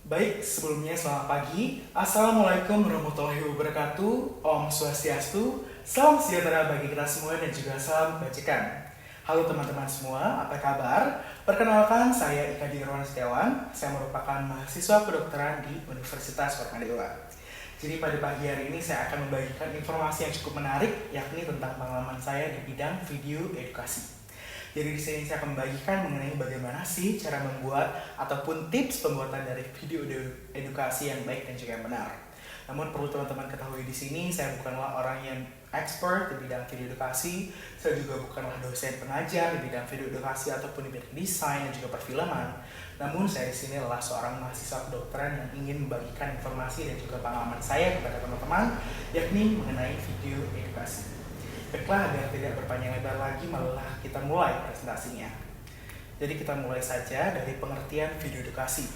Baik, sebelumnya selamat pagi. Assalamualaikum warahmatullahi wabarakatuh. Om Swastiastu. Salam sejahtera bagi kita semua dan juga salam kebajikan. Halo teman-teman semua, apa kabar? Perkenalkan, saya Ika Dirwan Setiawan. Saya merupakan mahasiswa kedokteran di Universitas Paramadina. Jadi pada pagi hari ini saya akan membagikan informasi yang cukup menarik, yakni tentang pengalaman saya di bidang video edukasi. Jadi di sini saya akan membagikan mengenai bagaimana sih cara membuat ataupun tips pembuatan dari video edukasi yang baik dan juga yang benar. Namun perlu teman-teman ketahui di sini saya bukanlah orang yang expert di bidang video edukasi, saya juga bukanlah dosen pengajar di bidang video edukasi ataupun di bidang desain dan juga perfilman. Namun saya di sini adalah seorang mahasiswa kedokteran yang ingin membagikan informasi dan juga pengalaman saya kepada teman-teman, yakni mengenai video edukasi. Baiklah, agar tidak berpanjang lebar lagi, malah kita mulai presentasinya. Jadi kita mulai saja dari pengertian video edukasi.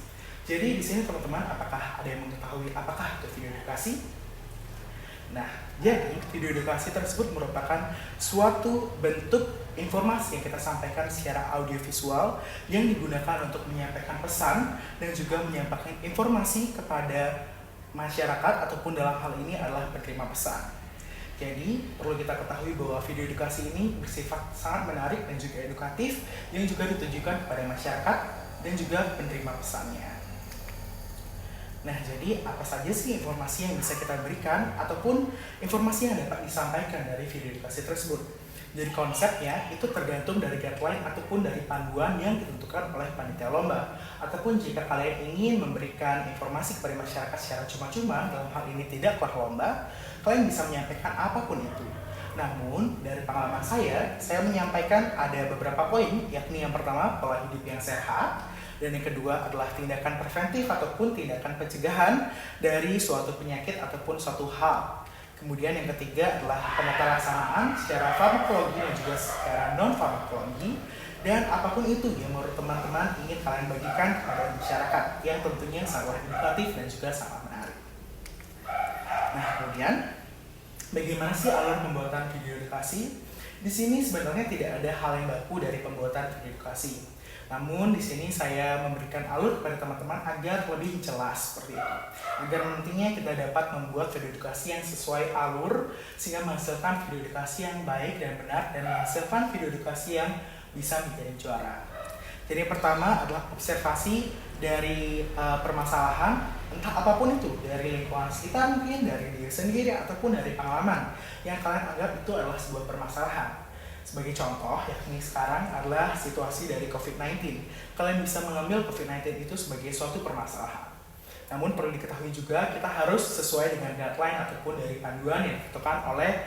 Jadi di sini teman-teman, apakah ada yang mengetahui apakah itu video edukasi? Nah, jadi video edukasi tersebut merupakan suatu bentuk informasi yang kita sampaikan secara audiovisual yang digunakan untuk menyampaikan pesan dan juga menyampaikan informasi kepada masyarakat ataupun dalam hal ini adalah penerima pesan. Jadi perlu kita ketahui bahwa video edukasi ini bersifat sangat menarik dan juga edukatif yang juga ditujukan kepada masyarakat dan juga penerima pesannya. Nah, jadi apa saja sih informasi yang bisa kita berikan ataupun informasi yang dapat disampaikan dari video edukasi tersebut? Jadi konsepnya itu tergantung dari guideline ataupun dari panduan yang ditentukan oleh panitia lomba. Ataupun jika kalian ingin memberikan informasi kepada masyarakat secara cuma-cuma, dalam hal ini tidaklah lomba, kalian bisa menyampaikan apapun itu. Namun, dari pengalaman saya menyampaikan ada beberapa poin, yakni yang pertama, pola hidup yang sehat, dan yang kedua adalah tindakan preventif ataupun tindakan pencegahan dari suatu penyakit ataupun suatu hal. Kemudian yang ketiga adalah penata laksanaan secara farmakologi dan juga secara non-farmakologi. Dan apapun itu yang menurut teman-teman ingin kalian bagikan kepada masyarakat yang tentunya sangat edukatif dan juga sangat menarik. Nah, kemudian bagaimana sih alur pembuatan video edukasi? Di sini sebenarnya tidak ada hal yang baku dari pembuatan video edukasi. Namun di sini saya memberikan alur kepada teman-teman agar lebih jelas seperti itu. Agar nantinya kita dapat membuat video edukasi yang sesuai alur sehingga menghasilkan video edukasi yang baik dan benar dan menghasilkan video edukasi yang bisa menjadi juara. Jadi yang pertama adalah observasi dari permasalahan, entah apapun itu, dari lingkungan sekitar mungkin, dari diri sendiri ataupun dari pengalaman yang kalian anggap itu adalah sebuah permasalahan. Sebagai contoh, yakni sekarang adalah situasi dari COVID-19. Kalian bisa mengambil COVID-19 itu sebagai suatu permasalahan. Namun perlu diketahui juga kita harus sesuai dengan guideline ataupun dari panduan yang ditentukan oleh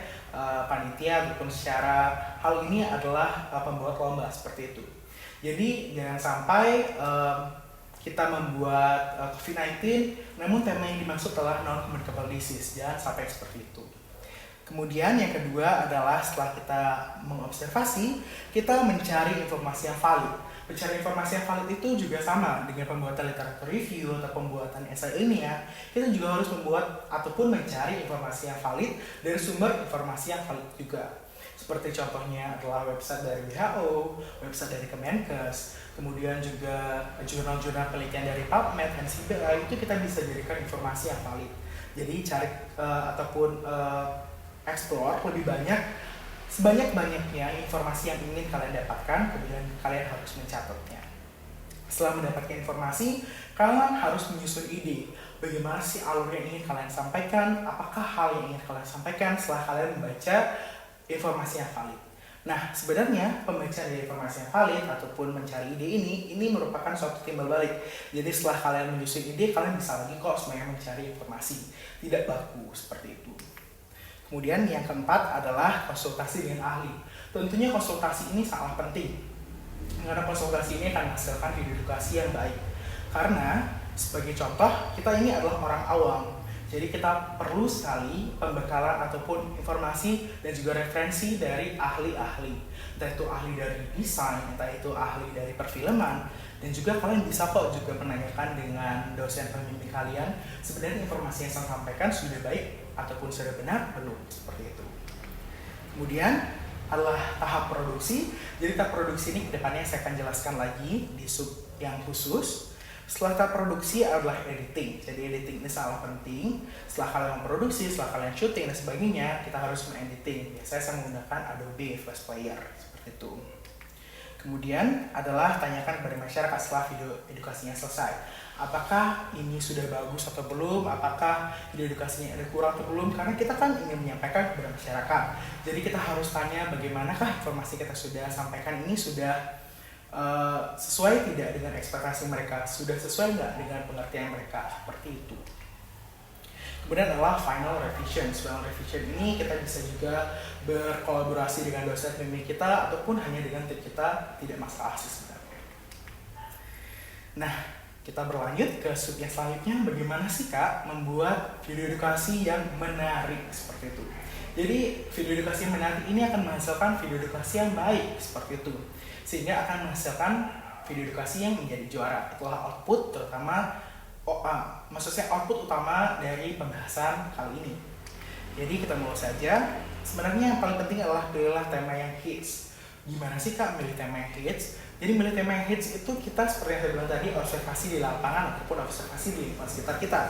panitia ataupun secara hal ini adalah pembuat lomba seperti itu. Jadi jangan sampai kita membuat COVID-19 namun tema yang dimaksud adalah non-communicable disease. Jangan sampai seperti itu. Kemudian yang kedua adalah setelah kita mengobservasi, kita mencari informasi yang valid. Mencari informasi yang valid itu juga sama dengan pembuatan literatur review atau pembuatan esai ilmiah. Kita juga harus membuat ataupun mencari informasi yang valid dari sumber informasi yang valid juga. Seperti contohnya adalah website dari WHO, website dari Kemenkes, kemudian juga jurnal-jurnal penelitian dari PubMed, NCBI, itu kita bisa jadikan informasi yang valid. Jadi cari ataupun explore lebih banyak, sebanyak-banyaknya informasi yang ingin kalian dapatkan, kemudian kalian harus mencatatnya. Setelah mendapatkan informasi, kalian harus menyusun ide. Bagaimana sih alur yang ingin kalian sampaikan, apakah hal yang ingin kalian sampaikan setelah kalian membaca informasi yang valid. Nah, sebenarnya pembacaan dari informasi yang valid ataupun mencari ide ini merupakan suatu timbal balik. Jadi setelah kalian menyusun ide, kalian bisa lagi kok sebenarnya mencari informasi. Tidak baku seperti itu. Kemudian yang keempat adalah konsultasi dengan ahli. Tentunya konsultasi ini sangat penting. Karena konsultasi ini akan menghasilkan video edukasi yang baik. Karena sebagai contoh, kita ini adalah orang awam. Jadi kita perlu sekali pembekalan ataupun informasi dan juga referensi dari ahli-ahli. Entah itu ahli dari desain, entah itu ahli dari perfilman. Dan juga kalian bisa kok juga menanyakan dengan dosen pembimbing kalian, sebenarnya informasi yang saya sampaikan sudah baik ataupun sudah benar belum, seperti itu. Kemudian adalah tahap produksi. Jadi tahap produksi ini kedepannya saya akan jelaskan lagi di sub yang khusus. Setelah tahap produksi adalah editing. Jadi editing ini sangat penting. Setelah kalian memproduksi, setelah kalian syuting dan sebagainya, kita harus mengediting. Biasanya saya menggunakan Adobe Flash Player seperti itu. Kemudian adalah tanyakan kepada masyarakat setelah video edukasinya selesai. Apakah ini sudah bagus atau belum? Apakah video edukasinya ada kurang atau belum? Karena kita kan ingin menyampaikan kepada masyarakat. Jadi kita harus tanya bagaimanakah informasi kita sudah sampaikan ini sudah sesuai tidak dengan ekspektasi mereka, sudah sesuai nggak dengan pengertian mereka, seperti itu. Kemudian adalah final revision. Final revision ini kita bisa juga berkolaborasi dengan dosen pembimbing kita ataupun hanya dengan tim kita, tidak masalah sih sebenarnya. Nah, kita berlanjut ke sub yang selanjutnya, bagaimana sih Kak membuat video edukasi yang menarik seperti itu. Jadi video edukasi yang menarik ini akan menghasilkan video edukasi yang baik seperti itu, sehingga akan menghasilkan video edukasi yang menjadi juara. Itulah output terutama maksudnya output utama dari pembahasan kali ini. Jadi kita mulai saja. Sebenarnya yang paling penting adalah pilihlah tema yang hits. Gimana sih Kak milih tema yang hits? Jadi milih tema yang hits itu kita seperti yang saya bilang tadi, observasi di lapangan ataupun observasi di lingkungan sekitar kita.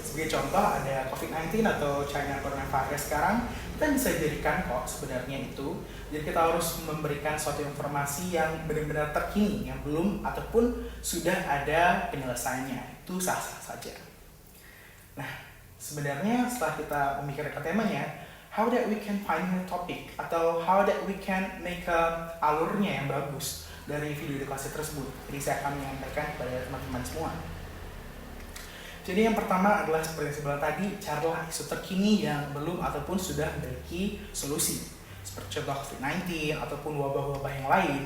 Sebagai contoh ada COVID-19 atau China Coronavirus sekarang, kita bisa jadikan kok sebenarnya itu. Jadi kita harus memberikan suatu informasi yang benar-benar terkini, yang belum ataupun sudah ada penyelesaiannya. Itu sah-sah saja. Nah, sebenarnya setelah kita memikirkan temanya, how that we can find a topic atau how that we can make alurnya yang bagus dari video edukasi tersebut. Jadi saya akan menyampaikan kepada teman-teman semua. Jadi yang pertama adalah seperti yang saya bilang tadi, carilah isu terkini yang belum ataupun sudah memiliki solusi. Seperti contoh COVID-19 ataupun wabah-wabah yang lain.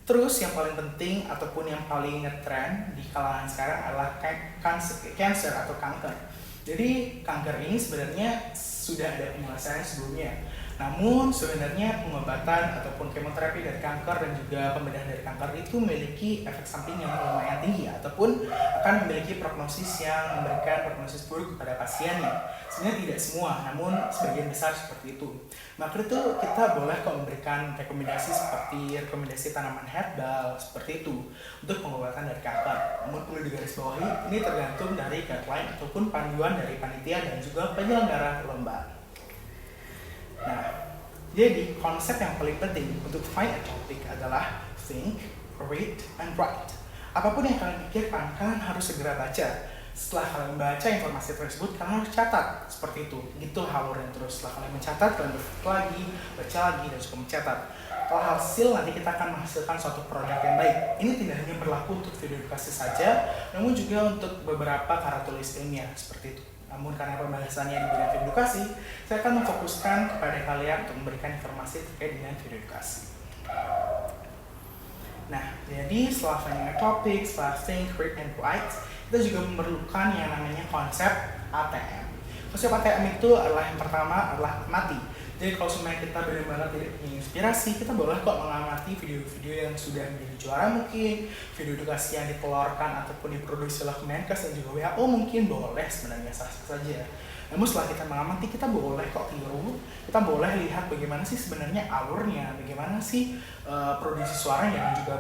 Terus yang paling penting ataupun yang paling ngetrend di kalangan sekarang adalah cancer atau kanker. Jadi kanker ini sebenarnya sudah ada penyelesaian sebelumnya. Namun sebenarnya pengobatan ataupun kemoterapi dari kanker dan juga pembedahan dari kanker itu memiliki efek samping yang lumayan tinggi ataupun akan memiliki prognosis yang memberikan prognosis buruk kepada pasiennya. Sebenarnya tidak semua, namun sebagian besar seperti itu. Maka itu kita boleh kok memberikan rekomendasi seperti rekomendasi tanaman herbal seperti itu untuk pengobatan dari kanker. Namun perlu digarisbawahi, ini tergantung dari guideline ataupun panduan dari panitia dan juga penyelenggara lomba. Nah, jadi konsep yang paling penting untuk find a topic adalah think, read, and write. Apapun yang kalian pikirkan, kalian harus segera baca. Setelah kalian baca informasi tersebut, kalian harus catat. Seperti itu, gitu alurnya terus. Setelah kalian mencatat, kalian berpikir lagi, baca lagi, dan juga mencatat. Kalau hasil, nanti kita akan menghasilkan suatu produk yang baik. Ini tidak hanya berlaku untuk video edukasi saja, namun juga untuk beberapa karya tulis ilmiah, seperti itu. Namun karena pembahasannya di bidang edukasi, saya akan memfokuskan kepada kalian untuk memberikan informasi terkait dengan video edukasi. Nah, jadi setelah finding a topic, setelah think, read, and write, kita juga memerlukan yang namanya konsep ATM. Konsep ATM itu adalah yang pertama adalah amati. Jadi kalau sebenarnya kita benar-benar tidak punya inspirasi, kita boleh kok mengamati video-video yang sudah menjadi juara mungkin, video edukasi yang ditelurkan ataupun diproduksi oleh Kemenkes dan juga WHO mungkin boleh sebenarnya sah-sah saja. Namun setelah kita mengamati, kita boleh kok tiru, kita boleh lihat bagaimana sih sebenarnya alurnya, bagaimana sih produksi suaranya dan juga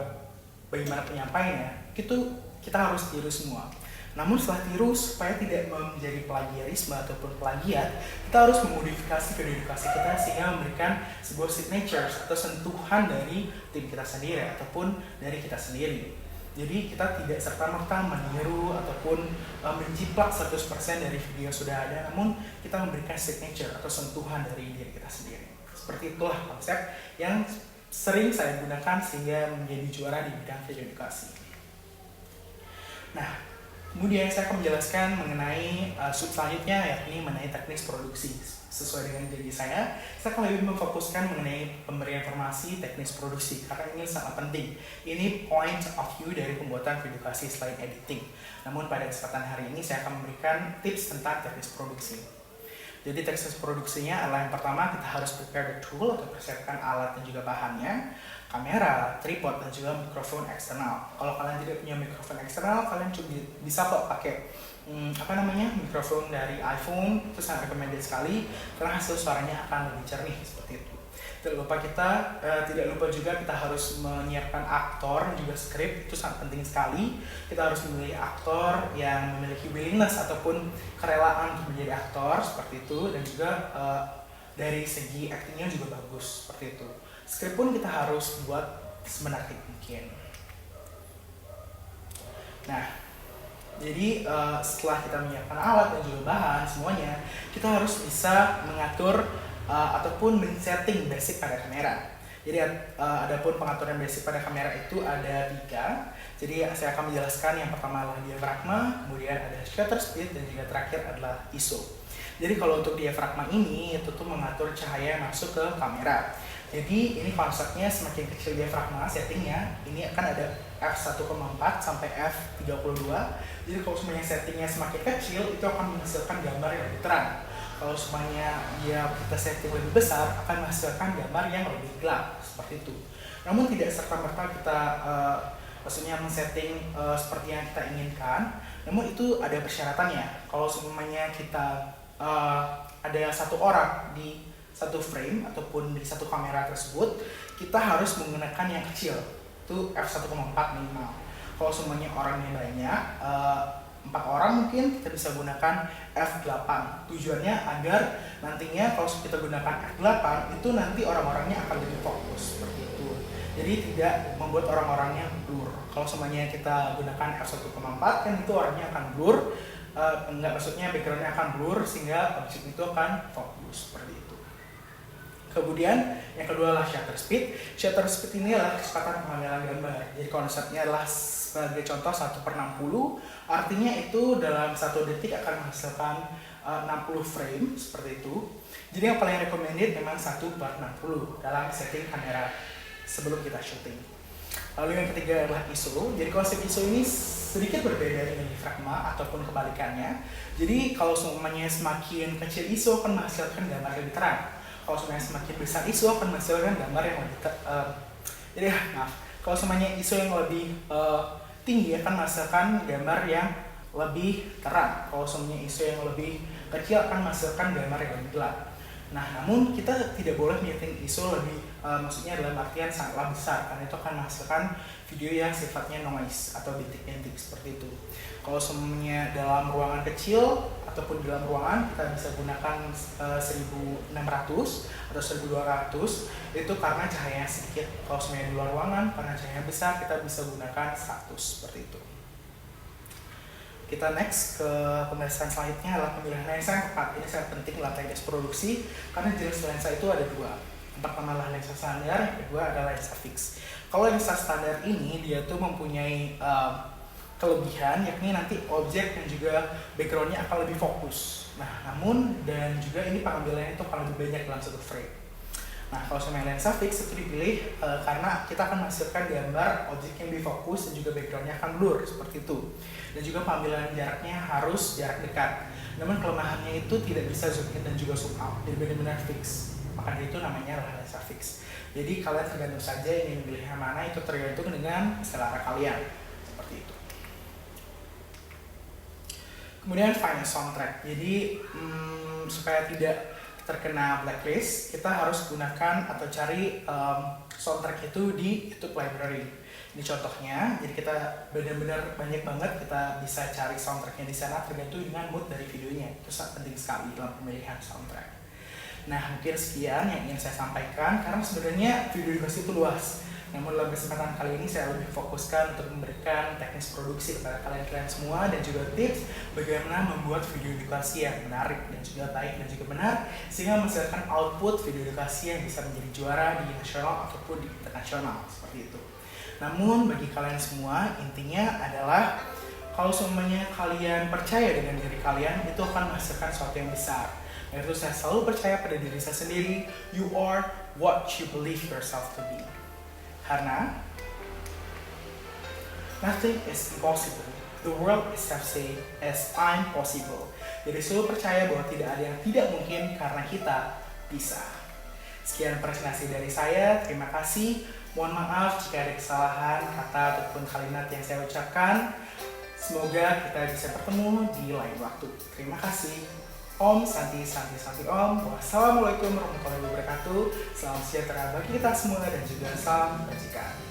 bagaimana penyampaiannya. Itu kita harus tiru semua. Namun setelah tiru, supaya tidak menjadi plagiarisme ataupun plagiat, kita harus memodifikasi video edukasi kita sehingga memberikan sebuah signature atau sentuhan dari tim kita sendiri ataupun dari kita sendiri. Jadi kita tidak serta-merta meniru ataupun menjiplak 100% dari video yang sudah ada, namun kita memberikan signature atau sentuhan dari diri kita sendiri. Seperti itulah konsep yang sering saya gunakan sehingga menjadi juara di bidang video edukasi. Nah, kemudian saya akan menjelaskan mengenai sub selanjutnya, yakni mengenai teknis produksi. Sesuai dengan janji saya akan lebih memfokuskan mengenai pemberian informasi teknis produksi karena ini sangat penting. Ini point of view dari pembuatan video edukasi selain editing. Namun pada kesempatan hari ini saya akan memberikan tips tentang teknis produksi. Jadi teknis produksinya adalah yang pertama kita harus prepare the tool atau persiapkan alat dan juga bahannya, kamera, tripod, dan juga mikrofon eksternal. Kalau kalian tidak punya mikrofon eksternal, kalian bisa kok pakai mikrofon dari iPhone. Itu sangat recommended sekali karena hasil suaranya akan lebih jernih seperti itu. Tidak lupa juga kita harus menyiapkan aktor dan juga skrip, itu sangat penting sekali. Kita harus memilih aktor yang memiliki willingness ataupun kerelaan untuk menjadi aktor seperti itu, dan juga dari segi aktingnya juga bagus seperti itu. Skrip pun kita harus buat semenarik mungkin. Nah, jadi setelah kita menyiapkan alat dan juga bahan semuanya, kita harus bisa mengatur ataupun men-setting basic pada kamera. Jadi adapun pengaturan basic pada kamera itu ada 3. Jadi saya akan menjelaskan yang pertama adalah diafragma, kemudian ada shutter speed, dan juga terakhir adalah ISO. Jadi kalau untuk diafragma ini itu tuh mengatur cahaya yang masuk ke kamera. Jadi ini konsepnya semakin kecil diafragma settingnya, ini akan ada f1,4 sampai f32. Jadi kalau semuanya settingnya semakin kecil, itu akan menghasilkan gambar yang lebih terang. Kalau semuanya kita setting lebih besar, akan menghasilkan gambar yang lebih gelap seperti itu. Namun tidak serta-merta kita maksudnya men-setting seperti yang kita inginkan. Namun itu ada persyaratannya. Kalau semuanya kita ada satu orang di satu frame ataupun di satu kamera tersebut, kita harus menggunakan yang kecil, itu f1,4 minimal. Kalau semuanya orangnya banyak, 4 orang mungkin kita bisa gunakan f8. Tujuannya agar nantinya kalau kita gunakan f8 itu nanti orang-orangnya akan lebih fokus seperti itu. Jadi tidak membuat orang-orangnya blur. Kalau semuanya kita gunakan f1,4 kan itu orangnya akan blur. Maksudnya backgroundnya akan blur sehingga objek itu akan fokus seperti itu. Kemudian yang kedua adalah shutter speed. Shutter speed ini adalah kecepatan pengambilan gambar. Jadi konsepnya adalah sebagai contoh 1/60, artinya itu dalam 1 detik akan menghasilkan 60 frame seperti itu. Jadi yang paling recommended memang 1/60 dalam setting kamera sebelum kita syuting. Lalu yang ketiga adalah ISO. Jadi konsep ISO ini sedikit berbeda dengan diafragma ataupun kebalikannya. Jadi kalau semuanya semakin kecil ISO akan menghasilkan gambar lebih terang. Kalau semuanya semakin besar ISO akan menghasilkan gambar yang lebih kalau semuanya ISO yang lebih tinggi akan menghasilkan gambar yang lebih terang. Kalau semuanya ISO yang lebih kecil akan menghasilkan gambar yang lebih gelap. Nah, namun kita tidak boleh menyetting ISO lebih, maksudnya dalam artian sangatlah besar, karena itu akan menghasilkan video yang sifatnya noise atau bintik-bintik seperti itu. Kalau semuanya dalam ruangan kecil ataupun dalam ruangan, kita bisa gunakan 1600 atau 1200, itu karena cahayanya sedikit. Kalau semuanya di luar ruangan, karena cahaya besar, kita bisa gunakan 100 seperti itu. Kita next ke pembahasan selanjutnya adalah pemilihan lensa yang tepat. Ini sangat penting dalam teknis produksi karena jenis lensa itu ada 2. Yang pertama adalah lensa standar, yang kedua adalah lensa fix. Kalau lensa standar ini dia tuh mempunyai kelebihan, yakni nanti objek dan juga backgroundnya akan lebih fokus. Nah, namun dan juga ini pengambilannya itu akan lebih banyak dalam satu frame. Nah, kalau sama lensa fix itu dipilih karena kita akan menghasilkan gambar objek yang lebih fokus dan juga backgroundnya akan blur seperti itu. Dan juga pengambilan jaraknya harus jarak dekat. Namun kelemahannya itu tidak bisa zoom in dan juga zoom out, jadi benar-benar fix. Maka itu namanya adalah lensa fix. Jadi kalian tergantung saja ingin memilih yang mana, itu tergantung dengan selera kalian seperti itu. Kemudian final soundtrack. Jadi supaya tidak terkena blacklist, kita harus gunakan atau cari soundtrack itu di YouTube Library. Ini contohnya, jadi kita benar-benar banyak banget kita bisa cari soundtracknya di sana tergantung dengan mood dari videonya. Itu sangat penting sekali dalam pemilihan soundtrack. Nah, mungkin sekian yang ingin saya sampaikan karena sebenarnya video edukasi itu luas. Namun dalam kesempatan kali ini saya lebih fokuskan untuk memberikan teknis produksi kepada kalian semua dan juga tips bagaimana membuat video edukasi yang menarik dan juga baik dan juga benar sehingga menghasilkan output video edukasi yang bisa menjadi juara di nasional ataupun di internasional seperti itu. Namun bagi kalian semua intinya adalah kalau semuanya kalian percaya dengan diri kalian itu akan menghasilkan sesuatu yang besar. Yaitu saya selalu percaya pada diri saya sendiri, you are what you believe yourself to be. Karena nothing is impossible. The world itself say as I'm possible. Jadi selalu percaya bahwa tidak ada yang tidak mungkin karena kita bisa. Sekian presentasi dari saya. Terima kasih. Mohon maaf jika ada kesalahan kata ataupun kalimat yang saya ucapkan. Semoga kita bisa bertemu di lain waktu. Terima kasih. Om Santi Santi Santi Om. Wassalamualaikum warahmatullahi wabarakatuh. Salam sejahtera bagi kita semua dan juga salam kebajikan.